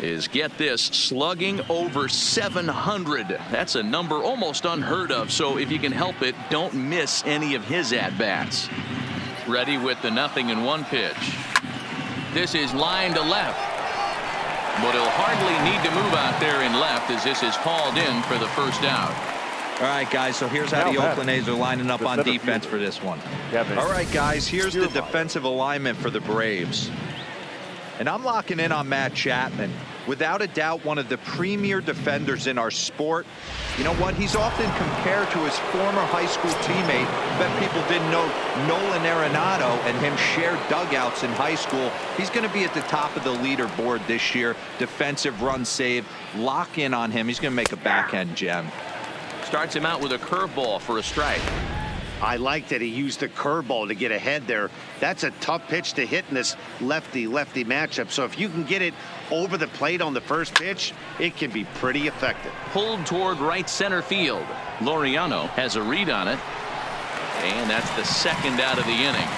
is, get this, slugging over 700. That's a number almost unheard of. So if you can help it, don't miss any of his at-bats. Ready with the 0-1 pitch. This is line to left. But he'll hardly need to move out there in left as this is called in for the first out. All right, guys, so here's how the Oakland A's are lining up on defense for this one. All right, guys, here's the defensive alignment for the Braves. And I'm locking in on Matt Chapman. Without a doubt, one of the premier defenders in our sport. You know what? He's often compared to his former high school teammate. Bet people didn't know Nolan Arenado and him shared dugouts in high school. He's going to be at the top of the leaderboard this year. Defensive run save. Lock in on him. He's going to make a backhand gem. Starts him out with a curveball for a strike. I like that he used the curveball to get ahead there. That's a tough pitch to hit in this lefty-lefty matchup. So if you can get it over the plate on the first pitch, it can be pretty effective. Pulled toward right center field. Laureano has a read on it. And that's the second out of the inning.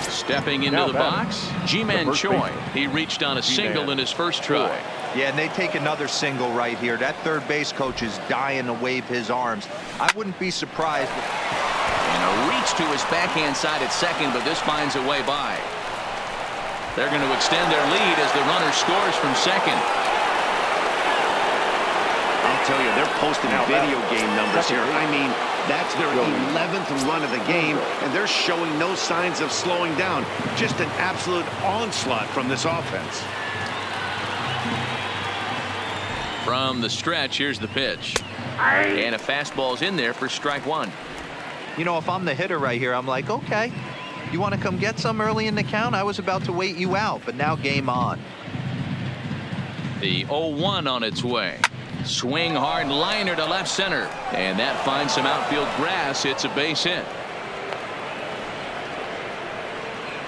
Stepping into the box, Ji-Man Choi. He reached on a single in his first try. Yeah, and they take another single right here. That third base coach is dying to wave his arms. I wouldn't be surprised. And a reach to his backhand side at second, but this finds a way by. They're going to extend their lead as the runner scores from second. I'll tell you, they're posting video game numbers here. I mean, that's their 11th run of the game, and they're showing no signs of slowing down. Just an absolute onslaught from this offense. From the stretch, here's the pitch. And a fastball's in there for strike one. You know, if I'm the hitter right here, I'm like, okay, you want to come get some early in the count? I was about to wait you out, but now game on. The 0-1 on its way. Swing hard liner to left center. And that finds some outfield grass. It's a base hit.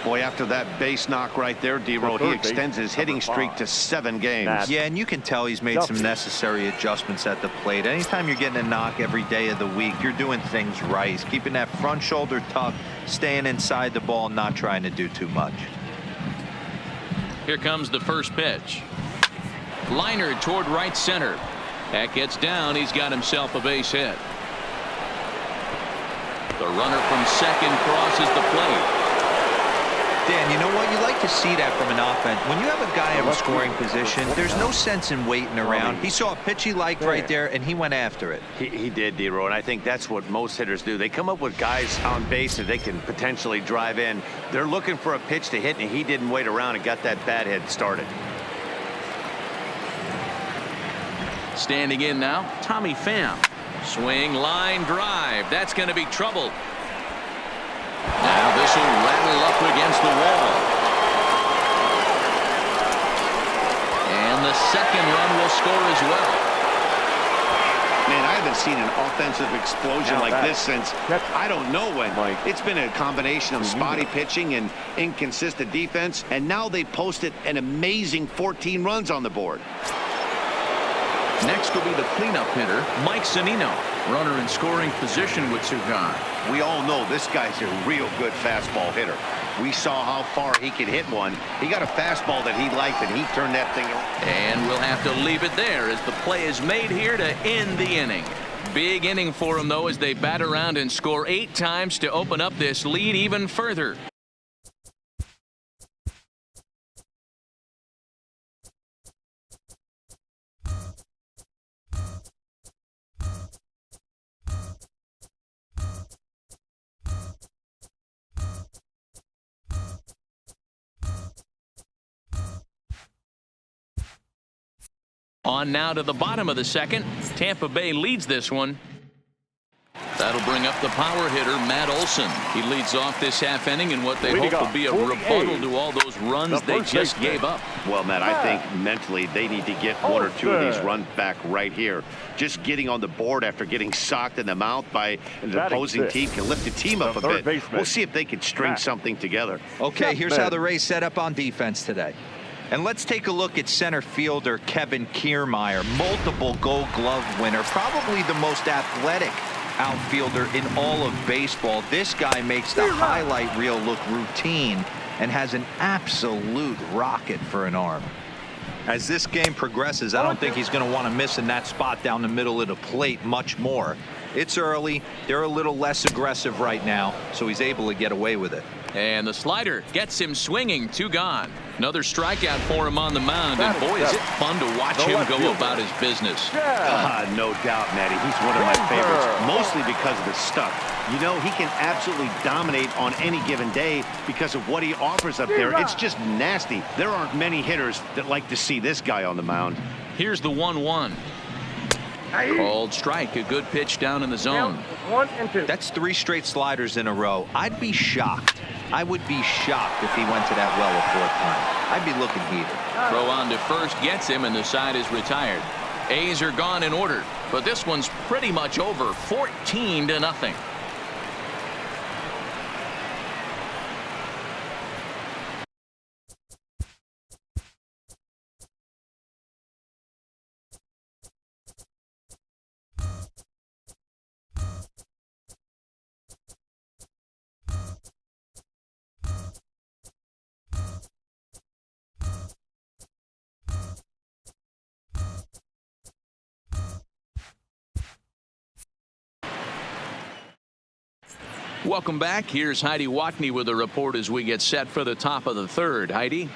Boy, after that base knock right there, D-Road, he extends his hitting streak to 7 games. Yeah, and you can tell he's made some necessary adjustments at the plate. Anytime you're getting a knock every day of the week, you're doing things right. He's keeping that front shoulder tucked, staying inside the ball, not trying to do too much. Here comes the first pitch. Liner toward right center. That gets down. He's got himself a base hit. The runner from second crosses the plate. Dan, you know what? You like to see that from an offense. When you have a guy in a scoring position, there's no sense in waiting around. He saw a pitch he liked right there, and he went after it. He did, D-Row, and I think that's what most hitters do. They come up with guys on base that they can potentially drive in. They're looking for a pitch to hit, and he didn't wait around and got that bat hit started. Standing in now, Tommy Pham. Swing, line, drive. That's going to be trouble. Now this will rattle up against the wall. And the second run will score as well. Man, I haven't seen an offensive explosion like this since I don't know when. It's been a combination of spotty pitching and inconsistent defense, and now they posted an amazing 14 runs on the board. Next will be the cleanup hitter, Mike Zunino. Runner in scoring position with two gone. We all know this guy's a real good fastball hitter. We saw how far he could hit one. He got a fastball that he liked, and he turned that thing around. And we'll have to leave it there as the play is made here to end the inning. Big inning for him, though, as they bat around and score 8 times to open up this lead even further. On now to the bottom of the second. Tampa Bay leads this one. That'll bring up the power hitter, Matt Olson. He leads off this half inning in what they hope will be a rebuttal to all those runs they just gave up. Well, Matt, I think mentally they need to get 1 or 2 of these runs back right here. Just getting on the board after getting socked in the mouth by an opposing team can lift the team up a bit. We'll see if they can string something together. Okay, here's how the Rays set up on defense today. And let's take a look at center fielder Kevin Kiermaier, multiple Gold Glove winner, probably the most athletic outfielder in all of baseball. This guy makes the highlight reel look routine. and has an absolute rocket for an arm. As this game progresses, I don't think he's going to want to miss in that spot down the middle of the plate much more. It's early. They're a little less aggressive right now, so he's able to get away with it. And the slider gets him swinging. 2 gone. Another strikeout for him on the mound, and boy, is it fun to watch him go about his business. No doubt, Matty. He's one of my favorites, mostly because of his stuff. You know, he can absolutely dominate on any given day because of what he offers up there. It's just nasty. There aren't many hitters that like to see this guy on the mound. Here's the 1-1. Called strike. A good pitch down in the zone. 1 and 2. That's 3 straight sliders in a row. I'd be shocked. I would be shocked if he went to that well a 4th time. I'd be looking heated. Throw on to first gets him, and the side is retired. A's are gone in order, but this one's pretty much over. 14-0. Welcome back. Here's Heidi Watney with a report as we get set for the top of the 3rd. Heidi?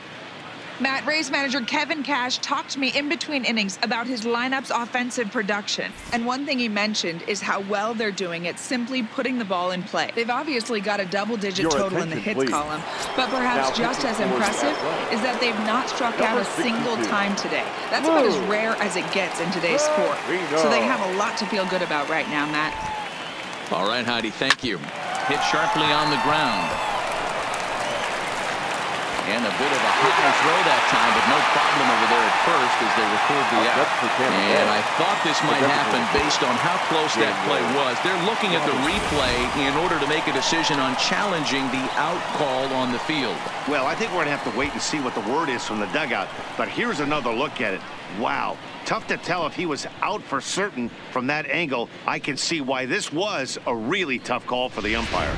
Matt, Rays manager Kevin Cash talked to me in between innings about his lineup's offensive production. And one thing he mentioned is how well they're doing at simply putting the ball in play. They've obviously got a double-digit total in the hits column, but perhaps just as impressive is that they've not struck out a single time today. That's about as rare as it gets in today's sport. So they have a lot to feel good about right now, Matt. All right, Heidi, thank you. Hit sharply on the ground. And a bit of a high throw that time, but no problem over there at first as they record the out. And I thought this might happen based on how close that play was. They're looking at the replay in order to make a decision on challenging the out call on the field. Well, I think we're going to have to wait and see what the word is from the dugout. But here's another look at it. Wow. Tough to tell if he was out for certain from that angle. I can see why this was a really tough call for the umpire.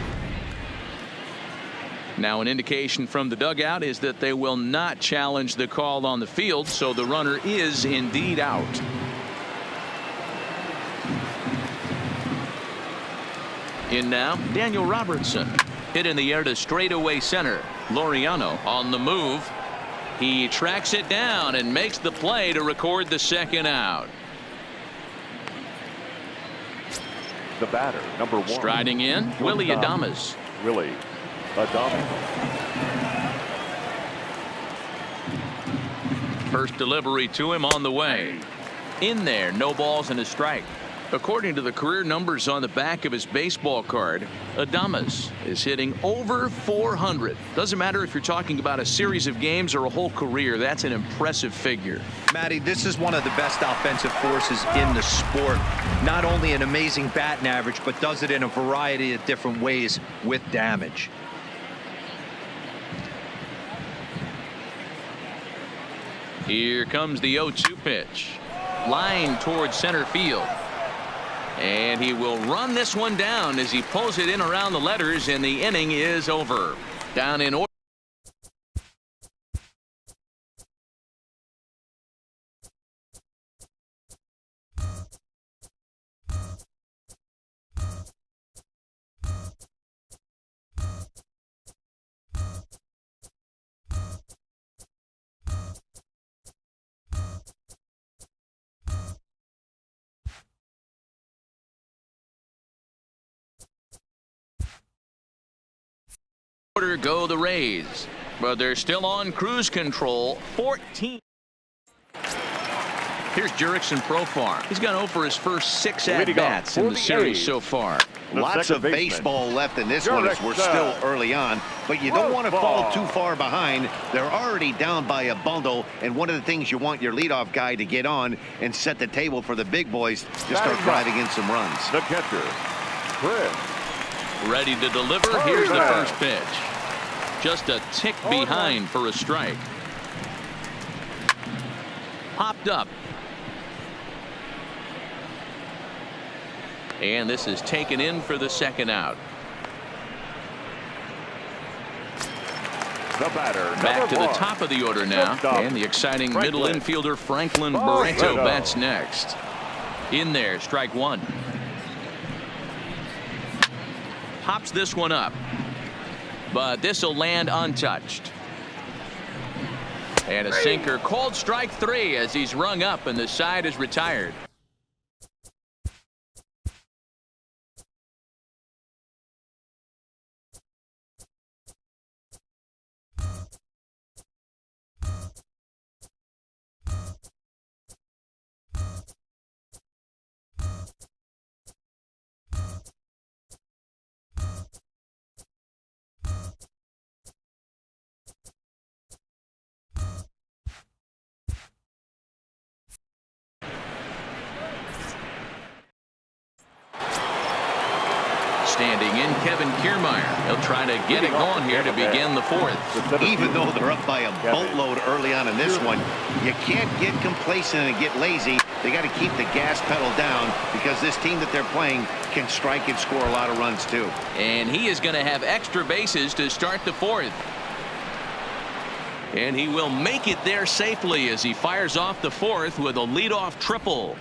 Now an indication from the dugout is that they will not challenge the call on the field, so the runner is indeed out. In now, Daniel Robertson. Hit in the air to straightaway center. Laureano on the move. He tracks it down and makes the play to record the 2nd out. The batter, number 1. Striding in, Willie Adames. Willie Adames. First delivery to him on the way. In there, no balls and a strike. According to the career numbers on the back of his baseball card, Adames is hitting over 400. Doesn't matter if you're talking about a series of games or a whole career. That's an impressive figure. Matty, this is one of the best offensive forces in the sport. Not only an amazing batting average, but does it in a variety of different ways with damage. Here comes the 0-2 pitch. Line towards center field. And he will run this one down as he pulls it in around the letters, and the inning is over. Down in order. Go the Rays, but they're still on cruise control. 14. Here's Jurickson Profar. He's gone over his first 6 at-bats in the series so far. Lots of baseball left in this one as we're still early on, but you don't want to fall too far behind. They're already down by a bundle, and one of the things you want your leadoff guy to get on and set the table for the big boys to start driving in some runs. The catcher, Chris. Ready to deliver. Here's the first pitch. Just a tick behind for a strike. Popped up. And this is taken in for the 2nd out. The batter, Back to the one. top of the order now. And the exciting middle infielder Franklin Barreto bats next. In there, strike one. Pops this one up. But this will land untouched. And a sinker called strike three as he's rung up and the side is retired. Standing in, Kevin Kiermaier. He'll try to get it going here to begin the fourth. Even though they're up by a boatload early on in this one, you can't get complacent and get lazy. They got to keep the gas pedal down because this team that they're playing can strike and score a lot of runs too. And he is going to have extra bases to start the fourth. And he will make it there safely as he fires off the fourth with a leadoff triple.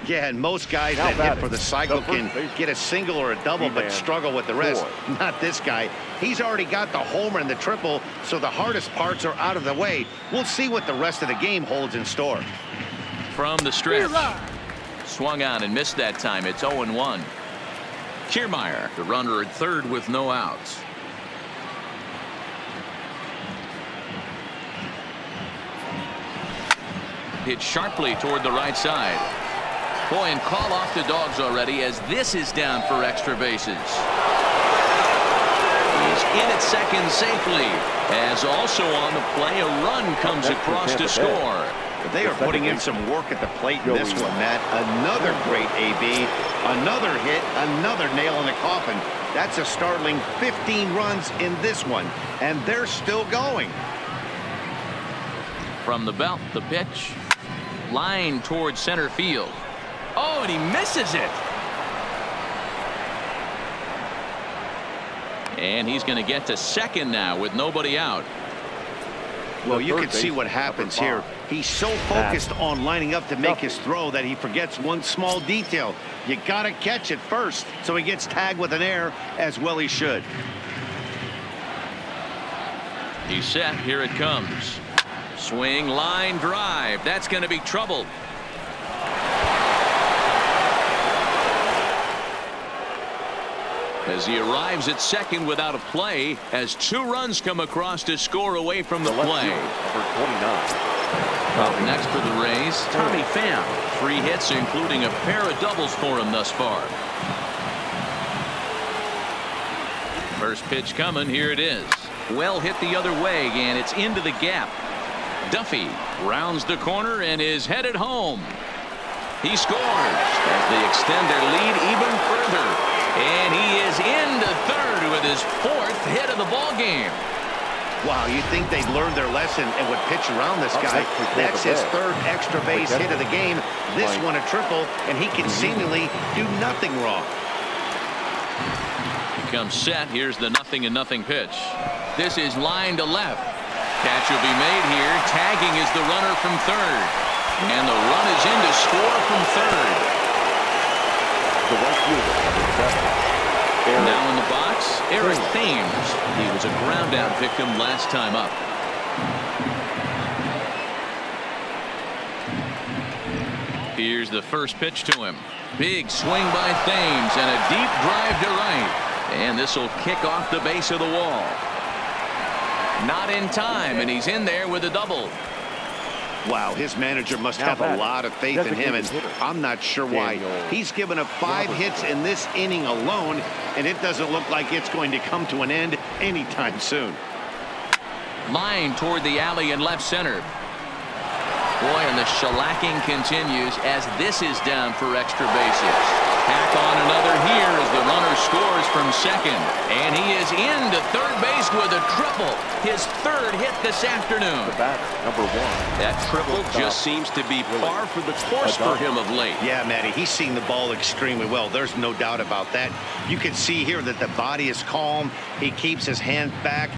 Yeah, and most guys that hit for the cycle can get a single or a double but struggle with the rest. Not this guy. He's already got the homer and the triple, so the hardest parts are out of the way. We'll see what the rest of the game holds in store. From the stretch. Swung on and missed that time. It's 0-1. Kiermaier, the runner at third with no outs. Hit sharply toward the right side. Boy, and call off the dogs already as this is down for extra bases. He's in at second safely as also on the play a run comes across to score. They are putting in some work at the plate in this one, Matt. Another great AB, another hit, another nail in the coffin. That's a startling 15 runs in this one, and they're still going. From the belt, the pitch. Line towards center field. Oh, and he misses it. And he's going to get to second now with nobody out. Well, you can see what happens here. He's so focused on lining up to make his throw that he forgets one small detail. You got to catch it first. So he gets tagged with an error, as well he should. He's set. Here it comes. Swing, line, drive. That's going to be trouble. As he arrives at second without a play as two runs come across to score away from the play. Up next for the Rays, Tommy Pham. 3 hits, including a pair of doubles for him thus far. First pitch coming. Here it is. Well hit the other way, and it's into the gap. Duffy rounds the corner and is headed home. He scores as they extend their lead even further. And he is into third with his 4th hit of the ball game. Wow, you think they'd learned their lesson and would pitch around this guy. That's his 3rd extra base hit of the game. This one a triple, and he can seemingly do nothing wrong. He comes set. Here's the 0-0 pitch. This is line to left. Catch will be made here. Tagging is the runner from third. And the run is in to score from third. Now in the box, Eric Thames. He was a ground out victim last time up. Here's the first pitch to him. Big swing by Thames and a deep drive to right. And this will kick off the base of the wall. Not in time, and he's in there with a double. Wow, his manager must have a lot of faith in him, and I'm not sure why. He's given up 5 hits in this inning alone, and it doesn't look like it's going to come to an end anytime soon. Line toward the alley in left center. Boy, and the shellacking continues as this is down for extra bases. Tack on another here as the runner scores from second. And he is into third base with a triple. His 3rd hit this afternoon. The batter, number 1. That triple just seems to be par for the course for him of late. Yeah, Matty, he's seen the ball extremely well. There's no doubt about that. You can see here that the body is calm. He keeps his hand back.